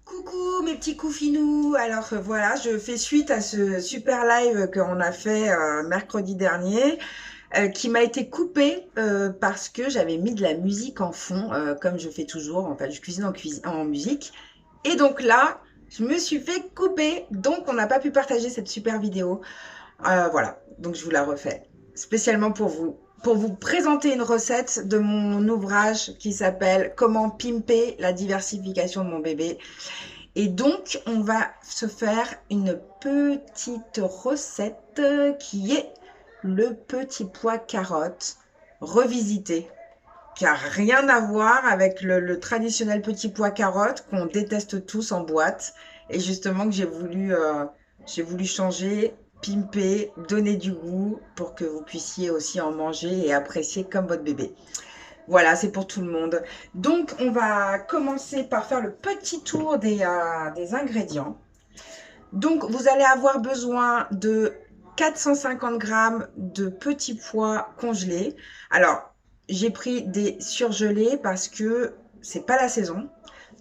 Coucou mes petits coufinous. Alors voilà, je fais suite à ce super live qu'on a fait mercredi dernier, qui m'a été coupé parce que j'avais mis de la musique en fond, comme je fais toujours. En fait, je cuisine en musique. Et donc là, je me suis fait couper, donc on n'a pas pu partager cette super vidéo. Voilà, donc je vous la refais spécialement pour vous présenter une recette de mon ouvrage qui s'appelle Comment pimper la diversification de mon bébé. Et donc, on va se faire une petite recette qui est le petit pois carotte revisité, qui a rien à voir avec le traditionnel petit pois carotte qu'on déteste tous en boîte. Et justement que j'ai voulu changer, pimper, donner du goût pour que vous puissiez aussi en manger et apprécier comme votre bébé. Voilà, c'est pour tout le monde. Donc, on va commencer par faire le petit tour des ingrédients. Donc, vous allez avoir besoin de 450 grammes de petits pois congelés. Alors, j'ai pris des surgelés parce que c'est pas la saison.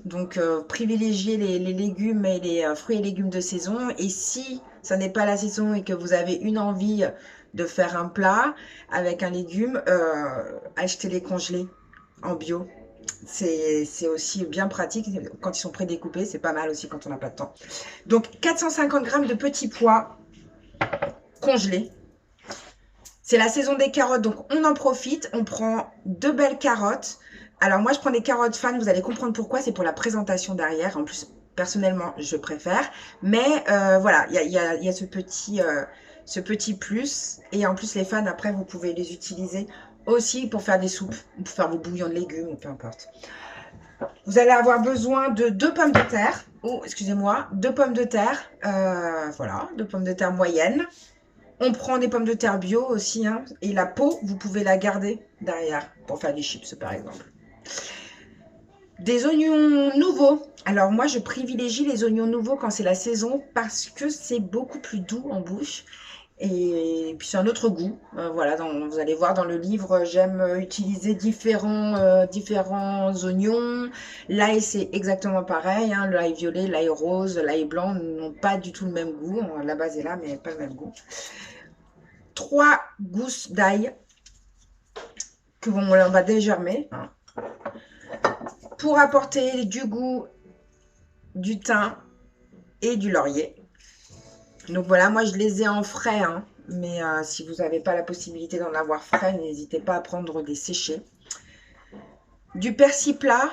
Donc, privilégiez les légumes et les fruits et légumes de saison. Et si ça n'est pas la saison et que vous avez une envie de faire un plat avec un légume, achetez-les congelés en bio. C'est aussi bien pratique quand ils sont prédécoupés. C'est pas mal aussi quand on n'a pas de temps. Donc, 450 grammes de petits pois congelés. C'est la saison des carottes, donc on en profite. On prend deux belles carottes. Alors moi, je prends des carottes fan, vous allez comprendre pourquoi, c'est pour la présentation derrière. En plus, personnellement, je préfère. Mais voilà, il y a ce petit plus. Et en plus, les fans, après, vous pouvez les utiliser aussi pour faire des soupes, pour faire vos bouillons de légumes, ou peu importe. Vous allez avoir besoin de deux pommes de terre. Oh, excusez-moi, deux pommes de terre. Voilà, deux pommes de terre moyennes. On prend des pommes de terre bio aussi, hein, et la peau, vous pouvez la garder derrière pour faire des chips, par exemple. Des oignons nouveaux. Alors moi, je privilégie les oignons nouveaux quand c'est la saison parce que c'est beaucoup plus doux en bouche. Et puis c'est un autre goût. Voilà, vous allez voir dans le livre, j'aime utiliser différents oignons. L'ail, c'est exactement pareil, hein. L'ail violet, l'ail rose, l'ail blanc n'ont pas du tout le même goût. La base est là, mais pas le même goût. 3 gousses d'ail que on va dégermer, hein, pour apporter du goût, du thym et du laurier. Donc voilà, moi je les ai en frais, hein, mais si vous n'avez pas la possibilité d'en avoir frais, n'hésitez pas à prendre des séchés. Du persil plat.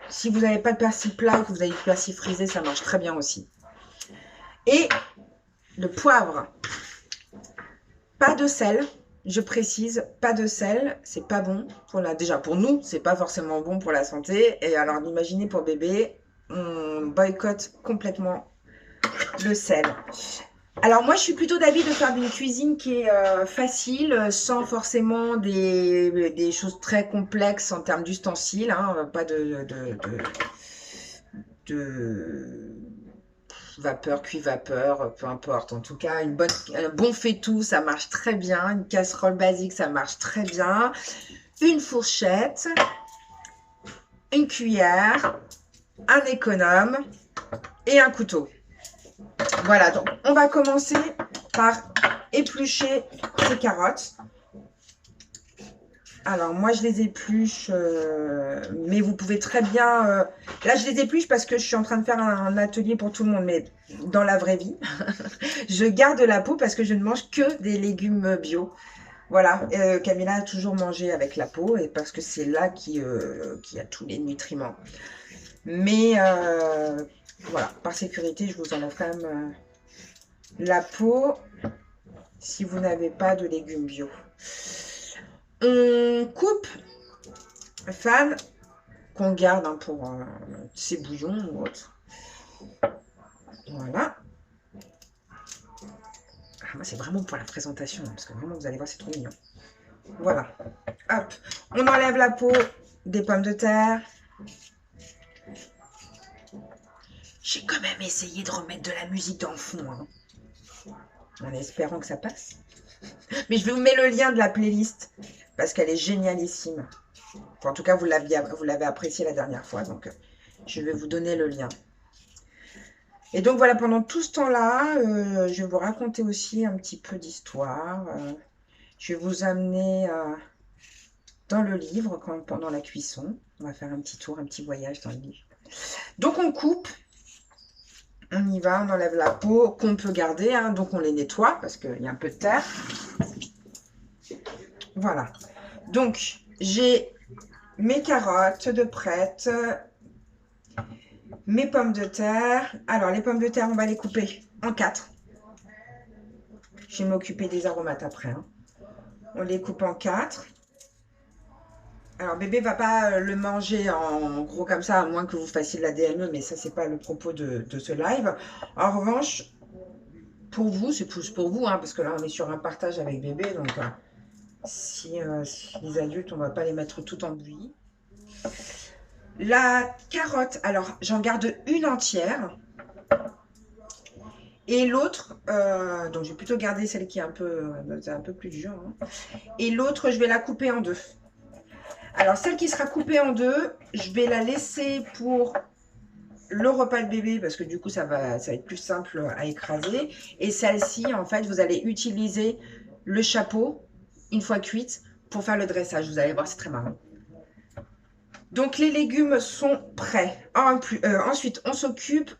Si vous n'avez pas de persil plat et que vous avez du persil frisé, ça marche très bien aussi. Et le poivre. Pas de sel, je précise, pas de sel, c'est pas bon. Déjà pour nous, c'est pas forcément bon pour la santé. Et alors imaginez pour bébé, on boycotte complètement le sel. Alors moi, je suis plutôt d'avis de faire une cuisine qui est facile, sans forcément des choses très complexes en termes d'ustensiles, hein, pas de vapeur, cuit-vapeur, peu importe. En tout cas, un bon fait-tout, ça marche très bien. Une casserole basique, ça marche très bien. Une fourchette, une cuillère, un économe et un couteau. Voilà, donc on va commencer par éplucher ces carottes. Alors, moi, je les épluche, mais vous pouvez très bien... Là, je les épluche parce que je suis en train de faire un atelier pour tout le monde, mais dans la vraie vie, je garde la peau parce que je ne mange que des légumes bio. Voilà, Camilla a toujours mangé avec la peau et parce que c'est là qui a tous les nutriments. Mais voilà, par sécurité, je vous enlève quand même la peau si vous n'avez pas de légumes bio. On coupe fan qu'on garde, hein, pour ses bouillons ou autre. Voilà. Moi, c'est vraiment pour la présentation, hein, parce que vraiment, vous allez voir, c'est trop mignon. Voilà. Hop. On enlève la peau des pommes de terre. J'ai quand même essayé de remettre de la musique dans le fond, hein, en espérant que ça passe. Mais je vous mets le lien de la playlist parce qu'elle est génialissime. Enfin, en tout cas, vous l'avez apprécié la dernière fois, donc je vais vous donner le lien. Et donc voilà, pendant tout ce temps-là, je vais vous raconter aussi un petit peu d'histoire. Je vais vous amener dans le livre pendant la cuisson. On va faire un petit tour, un petit voyage dans le livre. Donc on coupe, on y va, on enlève la peau qu'on peut garder, hein, donc on les nettoie parce qu'il y a un peu de terre. Voilà. Donc j'ai mes carottes de prête, mes pommes de terre. Alors les pommes de terre, on va les couper en 4. Je vais m'occuper des aromates après, hein. On les coupe en 4. Alors, bébé va pas le manger en gros comme ça, à moins que vous fassiez de la DME, mais ça, c'est pas le propos de ce live. En revanche, pour vous, c'est plus pour vous, hein, parce que là, on est sur un partage avec bébé, donc si les adultes, on va pas les mettre tout en bouillie. La carotte, alors, j'en garde une entière. Et l'autre, donc je vais plutôt garder celle qui est un peu plus dure, hein. Et l'autre, je vais la couper en 2. Alors, celle qui sera coupée en 2, je vais la laisser pour le repas de bébé parce que du coup, ça va être plus simple à écraser. Et celle-ci, en fait, vous allez utiliser le chapeau, une fois cuite, pour faire le dressage. Vous allez voir, c'est très marrant. Donc, les légumes sont prêts. Ensuite, on s'occupe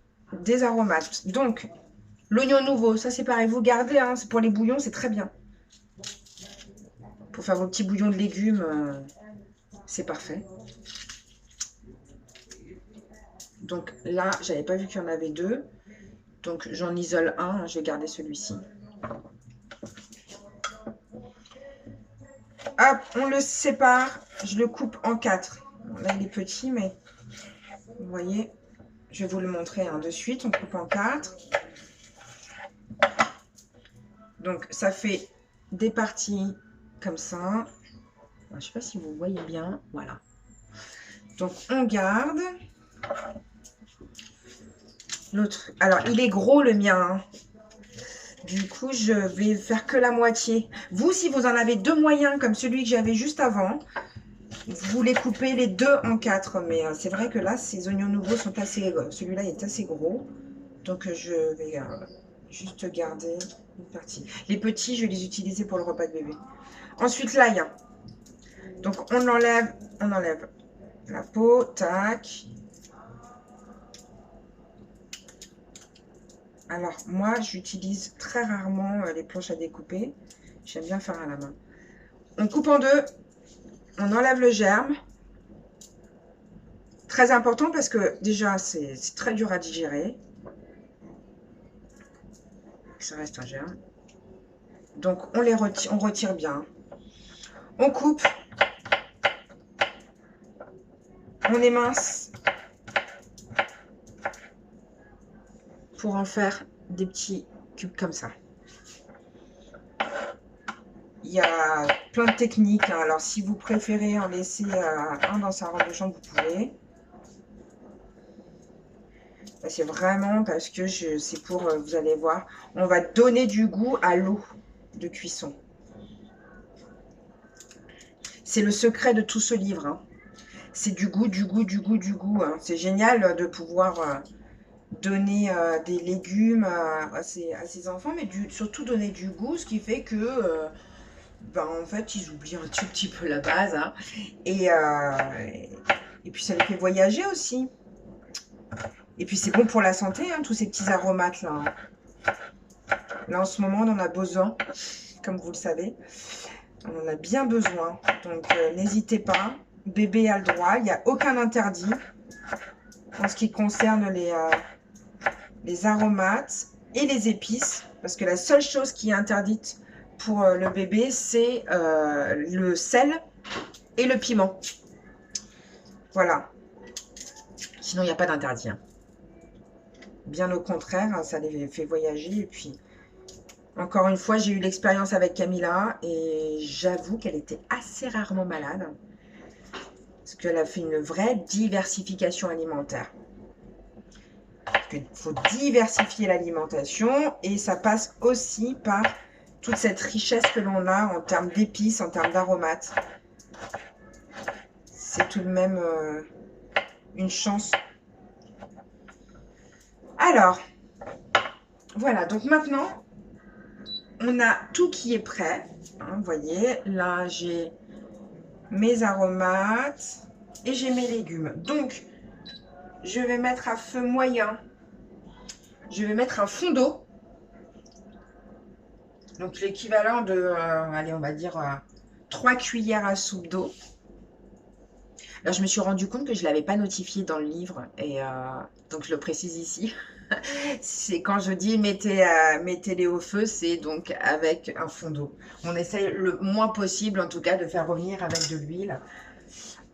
des aromates. Donc, l'oignon nouveau, ça c'est pareil, vous gardez, hein, pour les bouillons, c'est très bien. Pour faire vos petits bouillons de légumes, c'est parfait. Donc là, j'avais pas vu qu'il y en avait 2. Donc j'en isole un, je vais garder celui-ci. Hop, on le sépare, je le coupe en 4. Bon, là, il est petit, mais vous voyez, je vais vous le montrer de suite. On coupe en 4. Donc ça fait des parties comme ça. Je ne sais pas si vous voyez bien. Voilà. Donc on garde. L'autre. Alors il est gros le mien, hein. Du coup, je vais faire que la moitié. Vous, si vous en avez 2 moyens, comme celui que j'avais juste avant, vous les coupez les 2 en 4. Mais c'est vrai que là, ces oignons nouveaux sont assez... celui-là est assez gros. Donc, je vais juste garder une partie. Les petits, je vais les utiliser pour le repas de bébé. Ensuite, l'ail. Donc, on enlève la peau. Tac. Alors, moi, j'utilise très rarement les planches à découper. J'aime bien faire à la main. On coupe en 2. On enlève le germe. Très important parce que déjà, c'est très dur à digérer. Ça reste un germe. Donc, on retire bien. On coupe. On émince. Pour en faire des petits cubes comme ça. Il y a plein de techniques, hein. Alors, si vous préférez en laisser un dans sa robe de chambre, vous pouvez. C'est vraiment parce que c'est pour, vous allez voir, on va donner du goût à l'eau de cuisson. C'est le secret de tout ce livre, hein. C'est du goût, du goût, du goût, du goût, hein. C'est génial de pouvoir donner des légumes à ses enfants, mais surtout donner du goût, ce qui fait que, en fait, ils oublient un tout petit peu la base, hein. Et puis, ça les fait voyager aussi. Et puis, c'est bon pour la santé, hein, tous ces petits aromates là, hein. Là, en ce moment, on en a besoin, comme vous le savez. On en a bien besoin. Donc, n'hésitez pas. Bébé a le droit. Il n'y a aucun interdit en ce qui concerne les aromates et les épices. Parce que la seule chose qui est interdite pour le bébé, c'est le sel et le piment. Voilà. Sinon, il n'y a pas d'interdit, hein. Bien au contraire, hein, ça les fait voyager. Et puis, encore une fois, j'ai eu l'expérience avec Camilla et j'avoue qu'elle était assez rarement malade. Parce qu'elle a fait une vraie diversification alimentaire. Il faut diversifier l'alimentation et ça passe aussi par toute cette richesse que l'on a en termes d'épices, en termes d'aromates. C'est tout de même une chance. Alors, Voilà, donc maintenant, on a tout qui est prêt. Hein, vous voyez, là, j'ai mes aromates et j'ai mes légumes. Donc, je vais mettre à feu moyen. Je vais mettre un fond d'eau. Donc, l'équivalent de, allez, on va dire 3 cuillères à soupe d'eau. Là, je me suis rendu compte que je ne l'avais pas notifié dans le livre. Et donc, je le précise ici. C'est quand je dis mettez-les au feu, c'est donc avec un fond d'eau. On essaye le moins possible, en tout cas, de faire revenir avec de l'huile.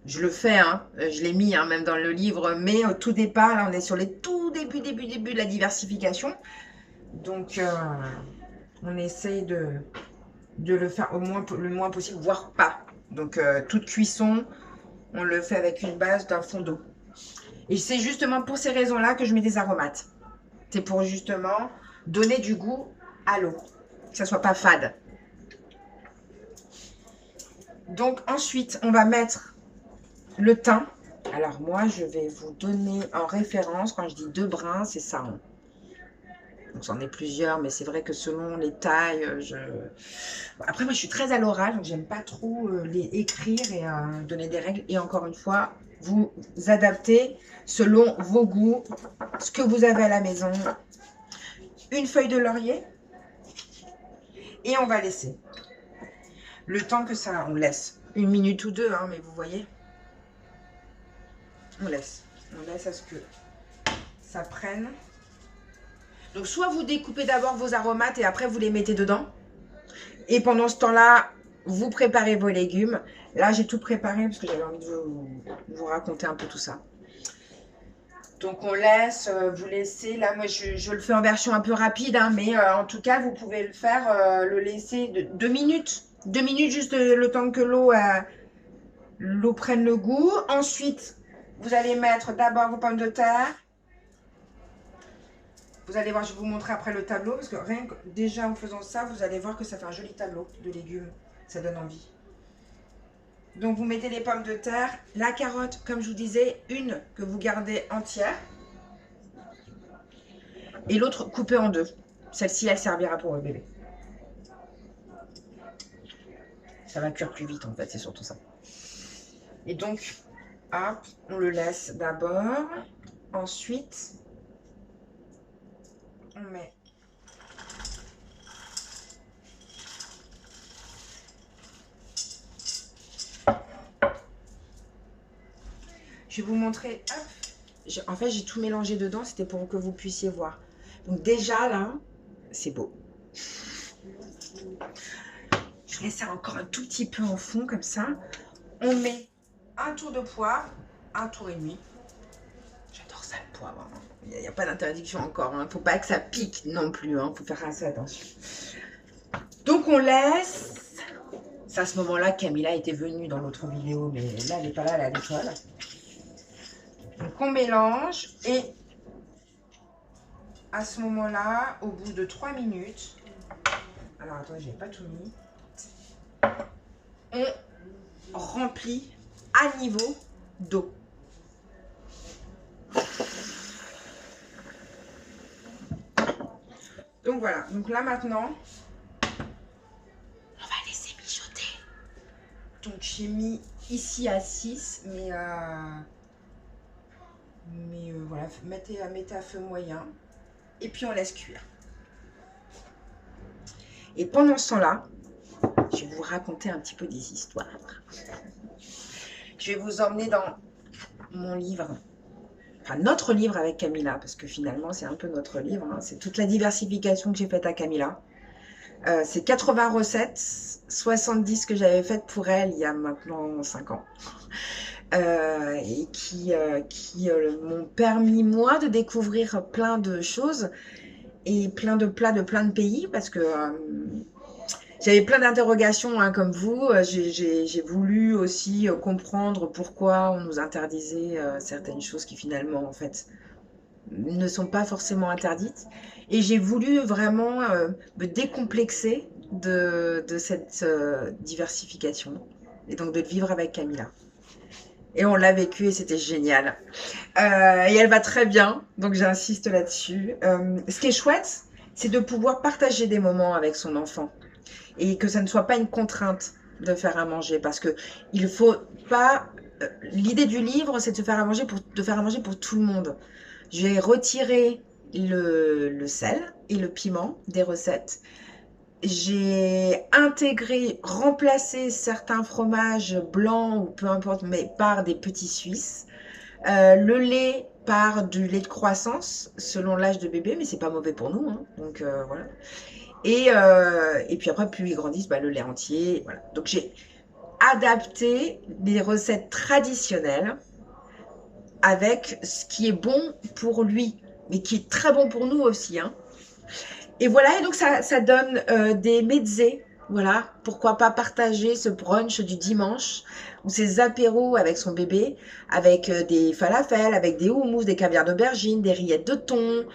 Je le fais, hein, je l'ai mis hein, même dans le livre, mais au tout départ, là, on est sur les tout début de la diversification. Donc, on essaye de le faire le moins possible, voire pas. Donc, toute cuisson, on le fait avec une base d'un fond d'eau. Et c'est justement pour ces raisons-là que je mets des aromates. C'est pour justement donner du goût à l'eau, que ça soit pas fade. Donc ensuite, on va mettre le thym. Alors moi, je vais vous donner en référence, quand je dis 2 brins, c'est ça. Hein. Donc c'en est plusieurs, mais c'est vrai que selon les tailles, Après, moi, je suis très à l'oral, donc j'aime pas trop les écrire et donner des règles. Et encore une fois, vous adaptez selon vos goûts, ce que vous avez à la maison. Une feuille de laurier. Et on va laisser. Le temps que ça, on laisse. 1 minute ou 2, hein, mais vous voyez. On laisse. On laisse à ce que ça prenne. Donc, soit vous découpez d'abord vos aromates et après vous les mettez dedans. Et pendant ce temps-là, vous préparez vos légumes. Là, j'ai tout préparé parce que j'avais envie de vous raconter un peu tout ça. Donc, on laisse, vous laissez. Là, moi, je le fais en version un peu rapide, hein, mais en tout cas, vous pouvez le faire, le laisser de 2 minutes. 2 minutes, juste le temps que l'eau prenne le goût. Ensuite, vous allez mettre d'abord vos pommes de terre. Vous allez voir, je vais vous montrer après le tableau, parce que rien que déjà en faisant ça, vous allez voir que ça fait un joli tableau de légumes. Ça donne envie. Donc, vous mettez les pommes de terre. La carotte, comme je vous disais, une que vous gardez entière. Et l'autre coupée en 2. Celle-ci, elle servira pour le bébé. Ça va cuire plus vite, en fait, c'est surtout ça. Et donc, hop, on le laisse d'abord. Ensuite, on met je vais vous montrer. Hop. En fait, j'ai tout mélangé dedans. C'était pour que vous puissiez voir. Donc déjà, là, c'est beau. Je laisse ça encore un tout petit peu en fond, comme ça. On met un tour de poivre, un tour et demi. J'adore ça, le poivre. Hein. Il n'y a pas d'interdiction encore. Il ne faut pas que ça pique non plus. Il faut faire assez attention. Donc, on laisse. C'est à ce moment-là que Camilla était venue dans l'autre vidéo. Mais là, elle n'est pas là, elle est à l'école. Donc, on mélange. Et à ce moment-là, au bout de 3 minutes. Alors, attendez, je n'ai pas tout mis. On remplit à niveau d'eau. Donc voilà, donc là maintenant, on va laisser mijoter. Donc j'ai mis ici à 6, mais voilà, mettez à feu moyen. Et puis on laisse cuire. Et pendant ce temps-là, je vais vous raconter un petit peu des histoires. Je vais vous emmener dans mon livre. Enfin, notre livre avec Camilla, parce que finalement, c'est un peu notre livre. Hein. C'est toute la diversification que j'ai faite à Camilla. C'est 80 recettes, 70 que j'avais faites pour elle il y a maintenant 5 ans. Et qui m'ont permis, moi, de découvrir plein de choses et plein de plats de plein de pays, parce que j'avais plein d'interrogations, hein, comme vous. J'ai voulu aussi comprendre pourquoi on nous interdisait certaines choses qui finalement, en fait, ne sont pas forcément interdites. Et j'ai voulu vraiment me décomplexer de cette diversification. Et donc de le vivre avec Camilla. Et on l'a vécu et c'était génial. Et elle va très bien, donc j'insiste là-dessus. Ce qui est chouette, c'est de pouvoir partager des moments avec son enfant et que ça ne soit pas une contrainte de faire à manger parce que il faut pas. L'idée du livre, c'est de faire à manger pour tout le monde. J'ai retiré le sel et le piment des recettes. J'ai intégré, remplacé certains fromages blancs ou peu importe, mais par des petits Suisses. Le lait par du lait de croissance selon l'âge de bébé, mais c'est pas mauvais pour nous, hein. Donc voilà. Et puis après, plus ils grandissent, bah, le lait entier. Voilà. Donc j'ai adapté des recettes traditionnelles avec ce qui est bon pour lui, mais qui est très bon pour nous aussi, hein. Et voilà, et donc ça donne des mezzés. Voilà, pourquoi pas partager ce brunch du dimanche ou ces apéros avec son bébé, avec des falafels, avec des houmous, des caviars d'aubergine, des rillettes de thon,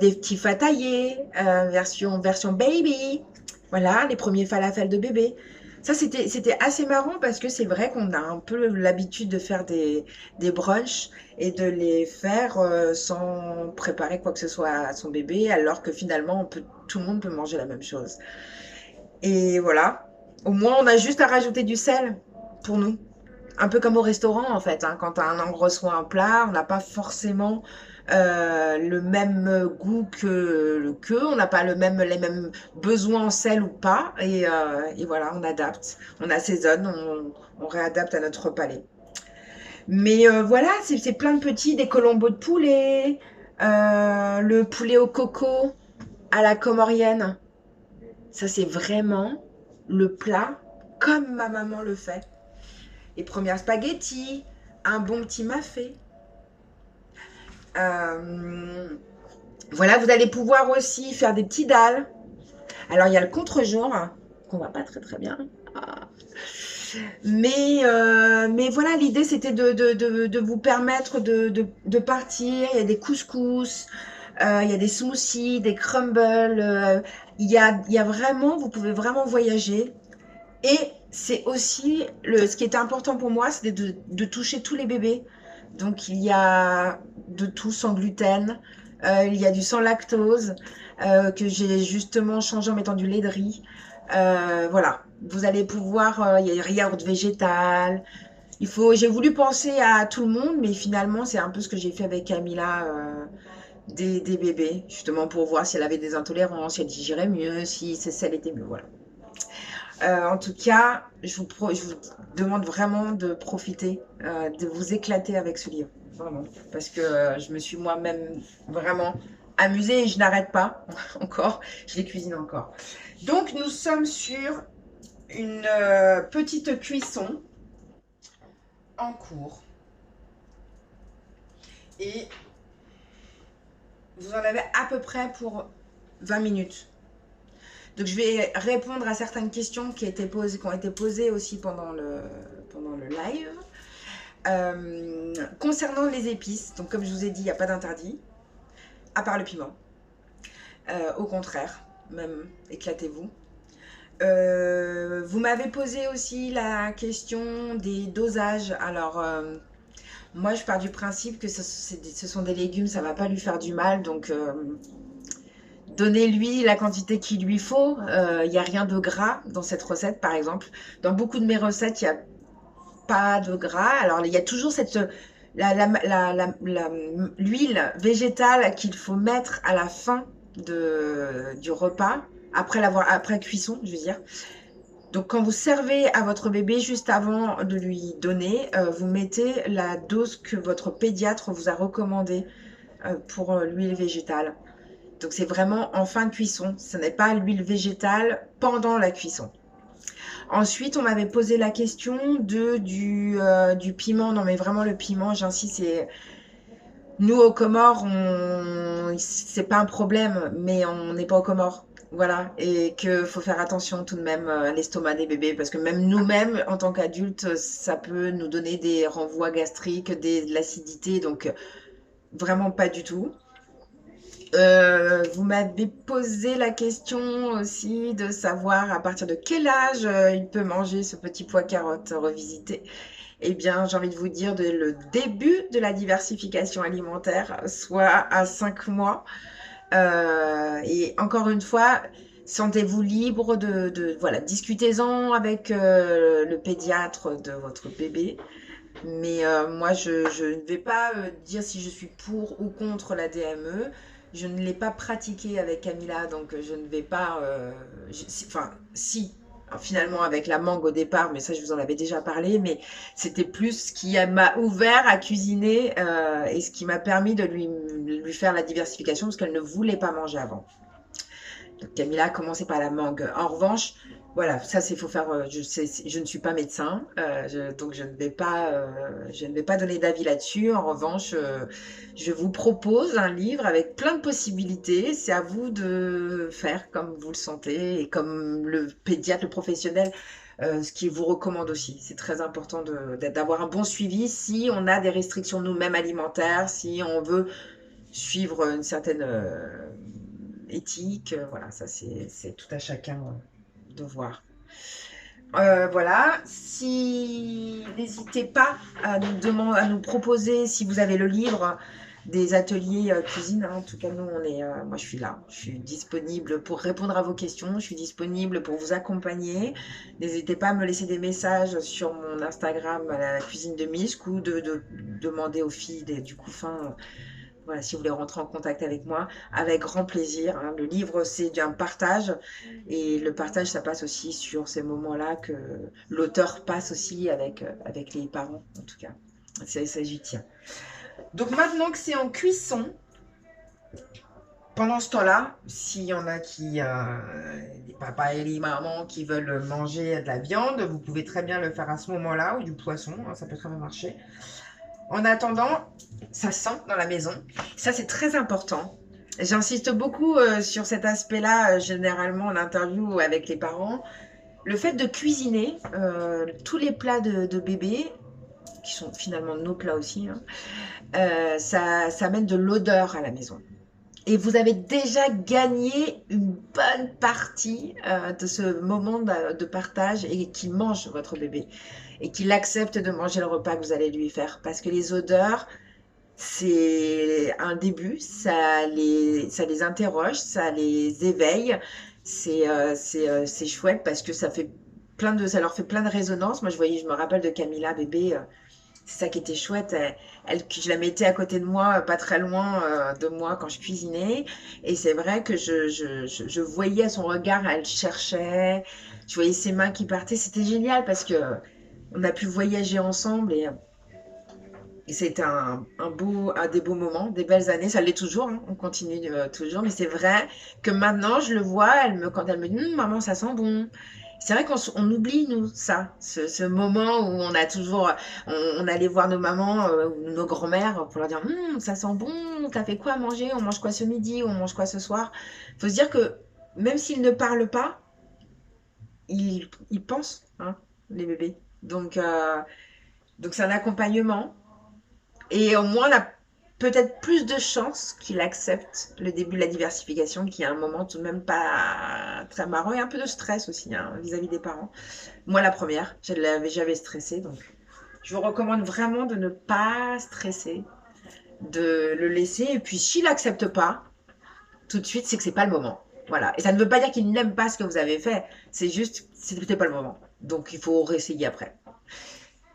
des petits fataillés, version baby. Voilà, les premiers falafels de bébé. Ça, c'était assez marrant parce que c'est vrai qu'on a un peu l'habitude de faire des brunchs et de les faire sans préparer quoi que ce soit à son bébé, alors que finalement, tout le monde peut manger la même chose. Et voilà. Au moins, on a juste à rajouter du sel pour nous. Un peu comme au restaurant, en fait, hein. Quand on reçoit un plat, on n'a pas forcément le même goût que on n'a pas les mêmes besoins en sel ou pas. Et voilà, on adapte, on assaisonne, on réadapte à notre palais. Mais voilà, c'est plein de petits, des colombos de poulet, le poulet au coco à la comorienne. Ça, c'est vraiment le plat comme ma maman le fait. Les premières spaghettis, un bon petit mafé. Euh, voilà, vous allez pouvoir aussi faire des petits dalles. Alors, il y a le contre-jour, hein, qu'on va pas très très bien. Ah. Mais voilà, l'idée c'était de vous permettre de partir. Il y a des couscous, il y a des smoothies, des crumbles. Il y a vraiment, vous pouvez vraiment voyager. Et c'est aussi, ce qui était important pour moi, c'était de toucher tous les bébés. Donc il y a de tout sans gluten, il y a du sans lactose, que j'ai justement changé en mettant du lait de riz. Voilà, vous allez pouvoir, il y a du yaourt végétal. J'ai voulu penser à tout le monde, mais finalement c'est un peu ce que j'ai fait avec Camilla, des bébés, justement pour voir si elle avait des intolérances, si elle digérait mieux, si ses selles étaient mieux, voilà. En tout cas, je vous demande vraiment de profiter, de vous éclater avec ce livre, vraiment. Parce que je me suis moi-même vraiment amusée et je n'arrête pas encore, je les cuisine encore. Donc, nous sommes sur une petite cuisson en cours. Et vous en avez à peu près pour 20 minutes. Donc, je vais répondre à certaines questions qui ont été posées aussi pendant le live. Concernant les épices, donc comme je vous ai dit, il n'y a pas d'interdit, à part le piment. Au contraire, même éclatez-vous. Vous m'avez posé aussi la question des dosages. Alors, moi, je pars du principe que ce sont des légumes, ça ne va pas lui faire du mal, donc donnez-lui la quantité qu'il lui faut. Il n'y a rien de gras dans cette recette, par exemple. Dans beaucoup de mes recettes, il n'y a pas de gras. Alors, il y a toujours l'huile végétale qu'il faut mettre à la fin du repas, après cuisson, je veux dire. Donc, quand vous servez à votre bébé, juste avant de lui donner, vous mettez la dose que votre pédiatre vous a recommandée pour l'huile végétale. Donc, c'est vraiment en fin de cuisson. Ce n'est pas l'huile végétale pendant la cuisson. Ensuite, on m'avait posé la question du piment. Non, mais vraiment, le piment, j'insiste, nous, aux Comores, c'est pas un problème, mais on n'est pas aux Comores. Voilà, et qu'il faut faire attention tout de même à l'estomac des bébés, parce que même nous-mêmes, en tant qu'adultes, ça peut nous donner des renvois gastriques, de l'acidité, donc vraiment pas du tout. Vous m'avez posé la question aussi de savoir à partir de quel âge il peut manger ce petit pois carotte revisité. Eh bien, j'ai envie de vous dire le début de la diversification alimentaire, soit à 5 mois. Et encore une fois, sentez-vous libre voilà, discutez-en avec le pédiatre de votre bébé. Mais moi, je ne vais pas dire si je suis pour ou contre la DME. Je ne l'ai pas pratiqué avec Camilla, donc je ne vais pas... enfin, si, finalement avec la mangue au départ, mais ça je vous en avais déjà parlé, mais c'était plus ce qui m'a ouvert à cuisiner et ce qui m'a permis de lui faire la diversification parce qu'elle ne voulait pas manger avant. Donc Camilla a commencé par la mangue. En revanche, voilà, ça c'est faut faire. Je ne suis pas médecin, donc je ne vais pas donner d'avis là-dessus. En revanche, je vous propose un livre avec plein de possibilités. C'est à vous de faire comme vous le sentez et comme le pédiatre, le professionnel, ce qu'il vous recommande aussi. C'est très important d'avoir un bon suivi si on a des restrictions nous-mêmes alimentaires, si on veut suivre une certaine éthique. Voilà, ça c'est tout à chacun de voir. Voilà, si n'hésitez pas à à nous proposer si vous avez le livre des ateliers cuisine. Hein. En tout cas, nous, moi, je suis là. Je suis disponible pour répondre à vos questions. Je suis disponible pour vous accompagner. N'hésitez pas à me laisser des messages sur mon Instagram à la cuisine de Misc ou de demander aux filles du Couffin. Voilà, si vous voulez rentrer en contact avec moi, avec grand plaisir. Hein. Le livre, c'est un partage. Et le partage, ça passe aussi sur ces moments-là que l'auteur passe aussi avec les parents, en tout cas. Ça, j'y tiens. Donc maintenant que c'est en cuisson, pendant ce temps-là, s'il y en a les papas et les mamans qui veulent manger de la viande, vous pouvez très bien le faire à ce moment-là, ou du poisson, hein, ça peut très bien marcher. En attendant, ça sent dans la maison. Ça, c'est très important. J'insiste beaucoup sur cet aspect-là, généralement en interview avec les parents. Le fait de cuisiner tous les plats de bébé, qui sont finalement nos plats aussi, hein, ça amène de l'odeur à la maison. Et vous avez déjà gagné une bonne partie de ce moment de partage et qui mange votre bébé et qu'il accepte de manger le repas que vous allez lui faire. Parce que les odeurs, c'est un début, ça les interroge, ça les éveille. C'est chouette parce que ça leur fait plein de résonances. Moi, je me rappelle de Camilla, bébé, c'est ça qui était chouette. Je la mettais à côté de moi, pas très loin de moi quand je cuisinais. Et c'est vrai que je voyais à son regard, elle cherchait. Je voyais ses mains qui partaient. C'était génial parce que on a pu voyager ensemble et c'était des beaux moments, des belles années. Ça l'est toujours, hein, on continue toujours. Mais c'est vrai que maintenant, je le vois, quand elle me dit maman, ça sent bon. C'est vrai qu'on oublie, nous, ça, ce moment où on a toujours, on allait voir nos mamans ou nos grands-mères pour leur dire ça sent bon, t'as fait quoi à manger, on mange quoi ce midi, on mange quoi ce soir. Il faut se dire que même s'ils ne parlent pas, ils pensent, hein, les bébés. Donc c'est un accompagnement. Et au moins, on a peut-être plus de chances qu'il accepte le début de la diversification, qui est un moment tout de même pas très marrant et un peu de stress aussi hein, vis-à-vis des parents. Moi, la première, j'avais stressé, donc je vous recommande vraiment de ne pas stresser, de le laisser. Et puis, s'il n'accepte pas, tout de suite, c'est que c'est pas le moment. Voilà. Et ça ne veut pas dire qu'il n'aime pas ce que vous avez fait. C'est juste, c'était pas le moment. Donc, il faut réessayer après.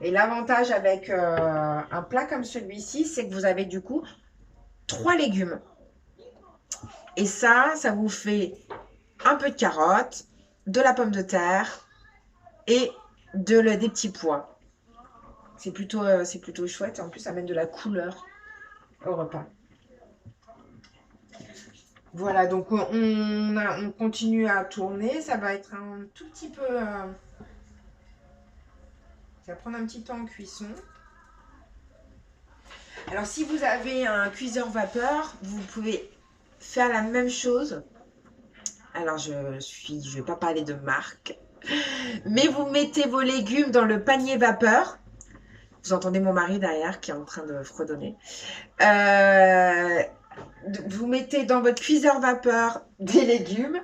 Et l'avantage avec un plat comme celui-ci, c'est que vous avez du coup 3 légumes. Et ça vous fait un peu de carottes, de la pomme de terre et des petits pois. C'est plutôt chouette. En plus, ça amène de la couleur au repas. Voilà, donc on continue à tourner. Ça va être un tout petit peu... ça va prendre un petit temps en cuisson. Alors, si vous avez un cuiseur vapeur, vous pouvez faire la même chose. Alors, je vais pas parler de marque, mais vous mettez vos légumes dans le panier vapeur. Vous entendez mon mari derrière qui est en train de fredonner. Vous mettez dans votre cuiseur vapeur des légumes,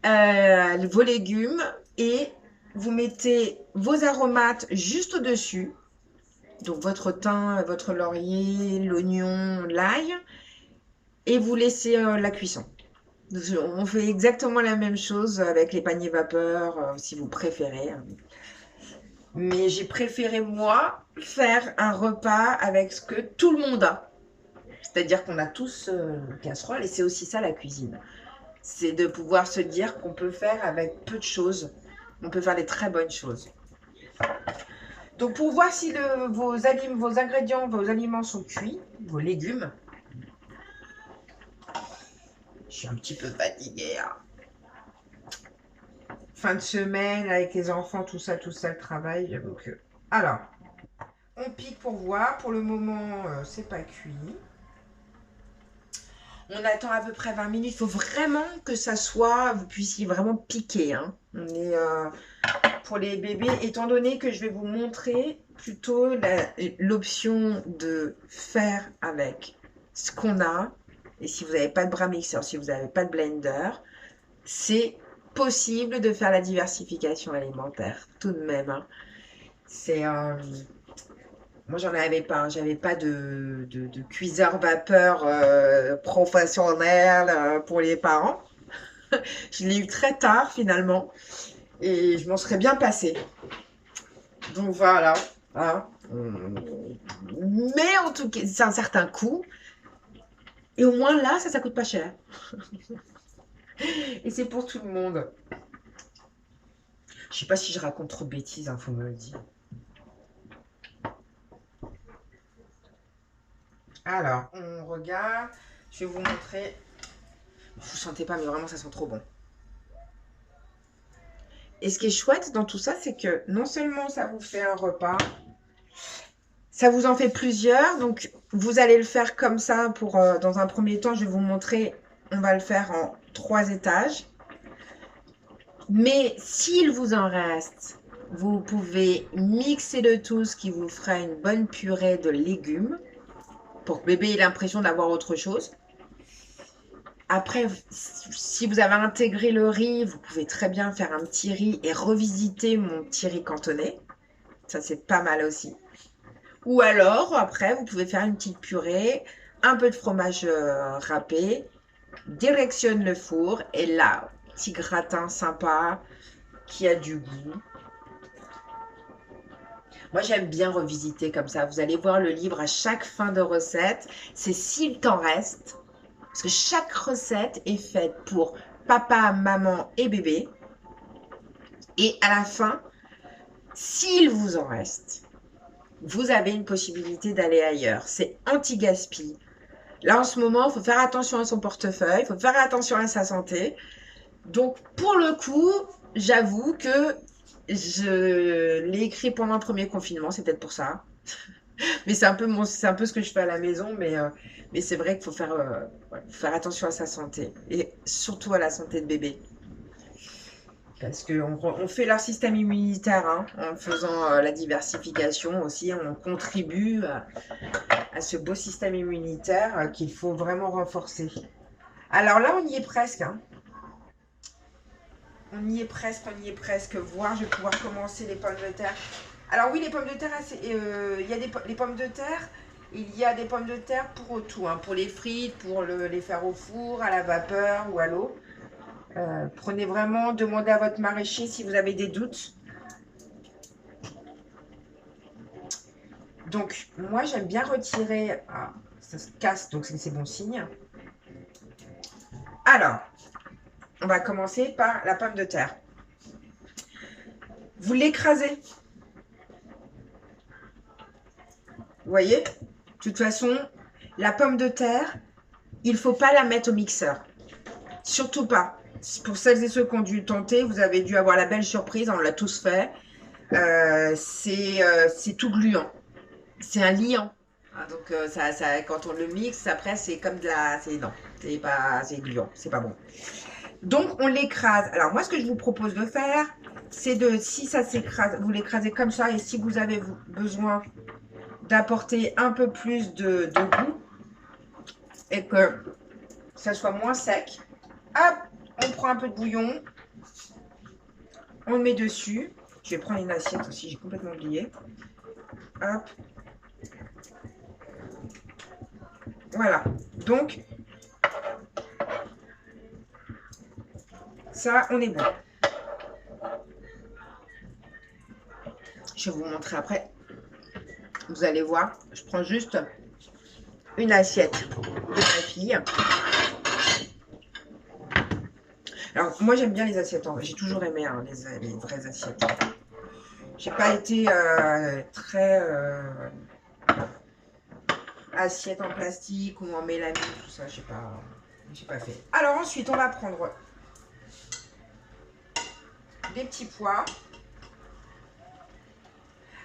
vos légumes, et vous mettez vos aromates juste au-dessus. Donc votre thym, votre laurier, l'oignon, l'ail. et vous laissez la cuisson. On fait exactement la même chose avec les paniers vapeur, si vous préférez. Mais j'ai préféré, moi, faire un repas avec ce que tout le monde a. C'est-à-dire qu'on a tous une casserole et c'est aussi ça la cuisine. C'est de pouvoir se dire qu'on peut faire avec peu de choses. On peut faire des très bonnes choses. Donc pour voir si vos ingrédients, vos aliments sont cuits, vos légumes. Je suis un petit peu fatiguée, hein. Fin de semaine avec les enfants, tout ça, le travail, j'avoue que... Alors, on pique pour voir. Pour le moment, c'est pas cuit. On attend à peu près 20 minutes. Il faut vraiment que ça soit, vous puissiez vraiment piquer, hein. On est pour les bébés, étant donné que je vais vous montrer plutôt l'option de faire avec ce qu'on a. Et si vous n'avez pas de bras mixeur, si vous n'avez pas de blender, c'est possible de faire la diversification alimentaire, tout de même, hein. C'est moi, j'en avais pas, hein. J'avais pas de cuiseur vapeur professionnel pour les parents. Je l'ai eu très tard finalement et je m'en serais bien passée. Donc voilà, hein. Mais en tout cas, c'est un certain coût. Et au moins là, ça coûte pas cher. Et c'est pour tout le monde. Je sais pas si je raconte trop de bêtises, hein, faut me le dire. Alors, on regarde. Je vais vous montrer. Vous sentez pas, mais vraiment, ça sent trop bon. Et ce qui est chouette dans tout ça, c'est que non seulement ça vous fait un repas, ça vous en fait plusieurs. Donc, vous allez le faire comme ça pour, dans un premier temps, je vais vous montrer. On va le faire en 3 étages. Mais s'il vous en reste, vous pouvez mixer le tout, ce qui vous fera une bonne purée de légumes pour que bébé ait l'impression d'avoir autre chose. Après, si vous avez intégré le riz, vous pouvez très bien faire un petit riz et revisiter mon petit riz cantonais. Ça, c'est pas mal aussi. Ou alors, après, vous pouvez faire une petite purée, un peu de fromage râpé, directionne le four et là, petit gratin sympa qui a du goût. Moi, j'aime bien revisiter comme ça. Vous allez voir le livre à chaque fin de recette. C'est s'il t'en reste. Parce que chaque recette est faite pour papa, maman et bébé. Et à la fin, s'il vous en reste, vous avez une possibilité d'aller ailleurs. C'est anti-gaspi. Là, en ce moment, il faut faire attention à son portefeuille, il faut faire attention à sa santé. Donc, pour le coup, j'avoue que je l'ai écrit pendant le premier confinement, c'est peut-être pour ça. Mais c'est un peu ce que je fais à la maison, mais c'est vrai qu'il faut faire attention à sa santé et surtout à la santé de bébé. Parce qu'on fait leur système immunitaire, hein, en faisant la diversification aussi, on contribue à ce beau système immunitaire qu'il faut vraiment renforcer. Alors là, on y est presque, hein. On y est presque. Voir, je vais pouvoir commencer les pommes de terre. Alors oui, les pommes de terre, il y a les pommes de terre, il y a des pommes de terre pour tout, hein, pour les frites, pour les faire au four, à la vapeur ou à l'eau. Prenez vraiment, demandez à votre maraîcher si vous avez des doutes. Donc, moi, j'aime bien retirer... Ah, ça se casse, donc c'est bon signe. Alors, on va commencer par la pomme de terre. Vous l'écrasez. Vous voyez? De toute façon, la pomme de terre, il ne faut pas la mettre au mixeur. Surtout pas. Pour celles et ceux qui ont dû tenter, vous avez dû avoir la belle surprise, on l'a tous fait. C'est tout gluant. C'est un liant. Ah, donc quand on le mixe, après c'est comme de la... Non, c'est gluant, c'est pas bon. Donc on l'écrase. Alors moi ce que je vous propose de faire, c'est si ça s'écrase, vous l'écrasez comme ça, et si vous avez besoin d'apporter un peu plus de goût et que ça soit moins sec, hop, on prend un peu de bouillon, on le met dessus. Je vais prendre une assiette aussi, j'ai complètement oublié. Hop. Voilà. Donc, Ça, on est bon. Je vais vous montrer après. Vous allez voir. Je prends juste une assiette de ma fille. Alors, moi, j'aime bien les assiettes. J'ai toujours aimé hein, les vraies assiettes. J'ai pas été très assiette en plastique ou en mélamine, tout ça. J'ai pas fait. Alors ensuite, on va prendre des petits pois.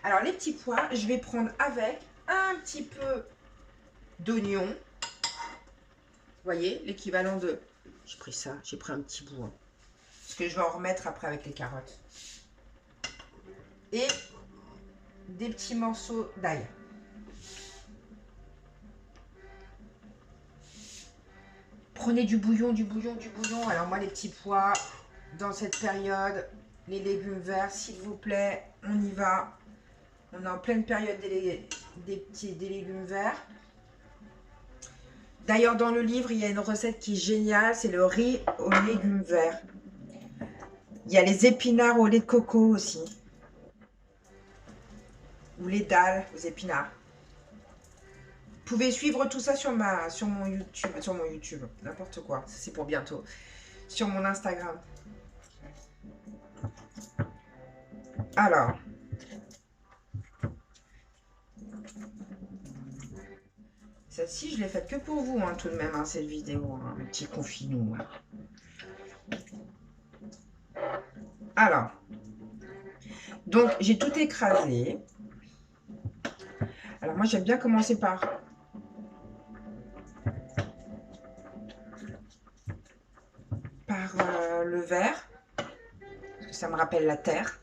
Alors, les petits pois, je vais prendre avec un petit peu d'oignon. Vous voyez, l'équivalent de... J'ai pris ça, j'ai pris un petit bout. Hein, parce que je vais en remettre après avec les carottes. Et des petits morceaux d'ail. Prenez du bouillon, du bouillon, du bouillon. Alors moi, les petits pois, dans cette période, les légumes verts, s'il vous plaît, on y va. On est en pleine période des légumes verts. D'ailleurs, dans le livre, il y a une recette qui est géniale, c'est le riz aux légumes verts. Il y a les épinards au lait de coco aussi. Ou les dalles aux épinards. Vous pouvez suivre tout ça sur mon YouTube, n'importe quoi, ça c'est pour bientôt. Sur mon Instagram. Alors. Celle-ci, je l'ai faite que pour vous, hein, tout de même, hein, cette vidéo, hein, le petit confinou. Hein. Alors. Donc, j'ai tout écrasé. Alors, moi, j'aime bien commencer par... le vert. Parce que ça me rappelle la terre.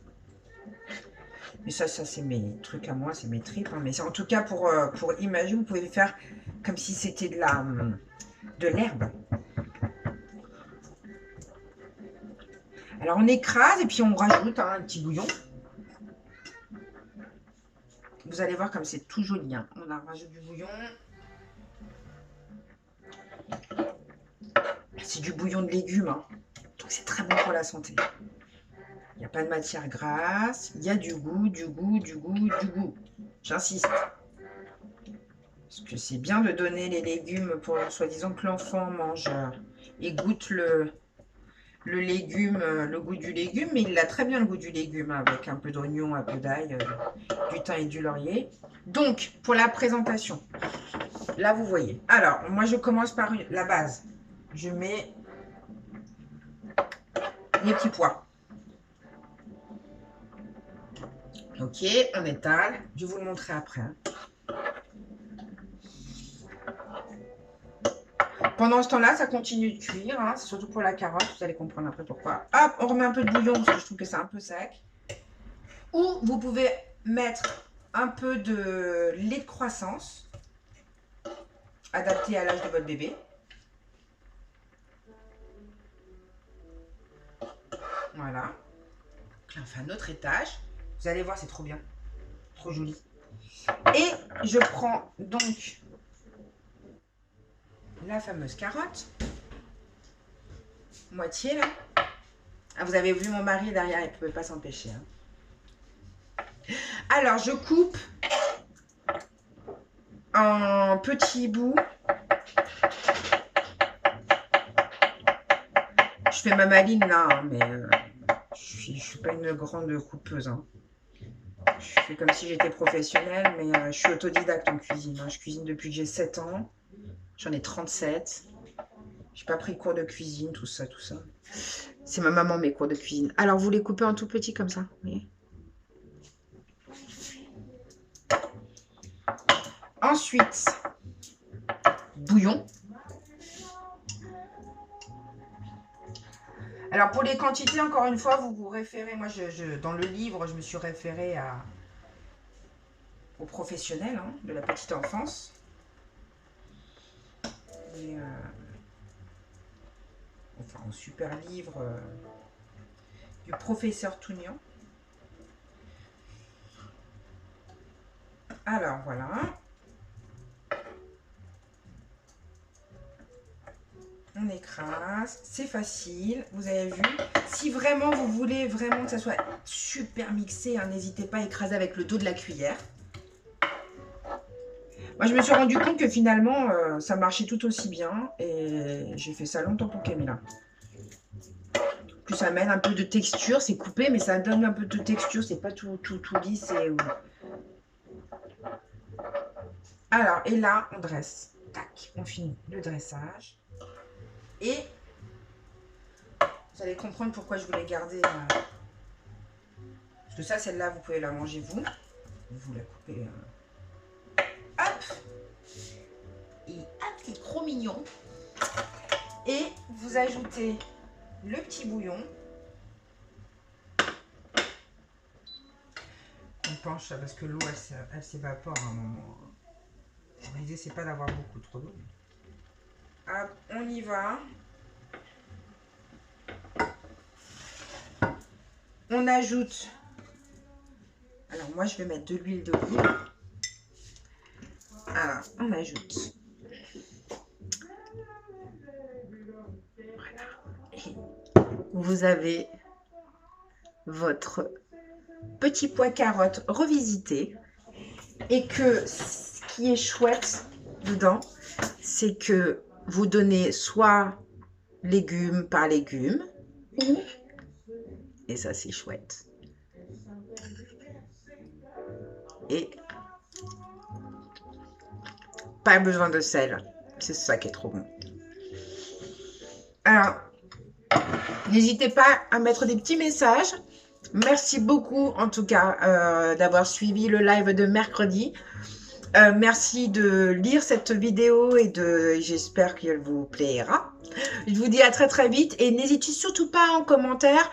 Mais ça c'est mes trucs à moi, c'est mes tripes. Hein. Mais c'est en tout cas pour imaginer, vous pouvez faire comme si c'était de l'herbe. Alors on écrase et puis on rajoute hein, un petit bouillon. Vous allez voir comme c'est tout joli. Hein. On rajoute du bouillon. C'est du bouillon de légumes. Hein. Donc c'est très bon pour la santé. Il n'y a pas de matière grasse. Il y a du goût, du goût, du goût, du goût. J'insiste. Parce que c'est bien de donner les légumes pour soi-disant que l'enfant mange et goûte le légume, le goût du légume. Mais il a très bien le goût du légume avec un peu d'oignon, un peu d'ail, du thym et du laurier. Donc, pour la présentation, là vous voyez. Alors, moi je commence par la base. Je mets les petits pois. Ok, on étale. Je vais vous le montrer après. Hein. Pendant ce temps-là, ça continue de cuire. Hein. C'est surtout pour la carotte. Vous allez comprendre après pourquoi. Hop, on remet un peu de bouillon parce que je trouve que c'est un peu sec. Ou vous pouvez mettre un peu de lait de croissance adapté à l'âge de votre bébé. Voilà. Là, on fait un autre étage. Vous allez voir, c'est trop bien. Trop joli. Et je prends donc la fameuse carotte. Moitié, là. Ah, vous avez vu mon mari derrière, il ne pouvait pas s'empêcher. Hein. Alors, je coupe en petits bouts. Je fais ma maline là, hein, mais je ne suis pas une grande coupeuse. Hein. Je fais comme si j'étais professionnelle, mais je suis autodidacte en cuisine. Hein. Je cuisine depuis que j'ai 7 ans. J'en ai 37. J'ai pas pris cours de cuisine, tout ça, tout ça. C'est ma maman, mes cours de cuisine. Alors, vous les coupez en tout petit comme ça. Oui. Ensuite, bouillon. Alors, pour les quantités, encore une fois, vous vous référez. Moi, dans le livre, je me suis référée aux professionnels hein, de la petite enfance. Et, enfin, un super livre du professeur Tougnan. Alors, voilà. On on écrase, c'est facile, vous avez vu. Si vraiment vous voulez vraiment que ça soit super mixé, hein, n'hésitez pas à écraser avec le dos de la cuillère. Moi, je me suis rendu compte que finalement, ça marchait tout aussi bien. Et j'ai fait ça longtemps pour Camilla. Plus ça amène un peu de texture, c'est coupé, mais ça donne un peu de texture. C'est pas tout lisse. Alors, et là, on dresse. Tac, on finit le dressage. Et vous allez comprendre pourquoi je voulais garder. Parce que ça, celle-là, vous pouvez la manger vous. Vous la coupez. Hop. Et hop, c'est trop mignon. Et vous ajoutez le petit bouillon. On penche ça parce que l'eau, elle s'évapore à un moment. L'idée, c'est pas d'avoir beaucoup trop d'eau. Hop, on y va. On ajoute. Alors, moi, je vais mettre de l'huile d'olive. Alors, on ajoute. Voilà. Et vous avez votre petit pois carotte revisité. Et que ce qui est chouette dedans, c'est que vous donnez soit légumes par légumes, ou, et ça c'est chouette, et pas besoin de sel. C'est ça qui est trop bon. Alors, n'hésitez pas à mettre des petits messages. Merci beaucoup en tout cas d'avoir suivi le live de mercredi. Merci de lire cette vidéo et j'espère qu'elle vous plaira. Je vous dis à très très vite et n'hésitez surtout pas en commentaire,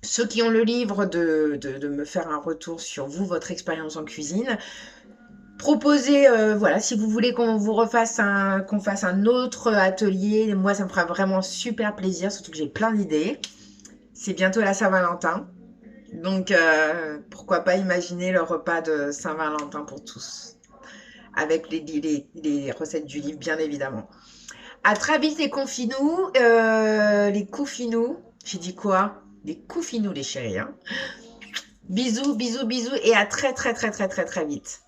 ceux qui ont le livre, de me faire un retour sur vous, votre expérience en cuisine. Proposez, voilà, si vous voulez qu'on vous refasse qu'on fasse un autre atelier, moi ça me fera vraiment super plaisir, surtout que j'ai plein d'idées. C'est bientôt la Saint-Valentin, donc pourquoi pas imaginer le repas de Saint-Valentin pour tous, avec les recettes du livre bien évidemment. À très vite les confinous, les coufinous, j'ai dit quoi? Les coufinous les chéris, hein. Bisous, bisous, bisous et à très très très très très très vite.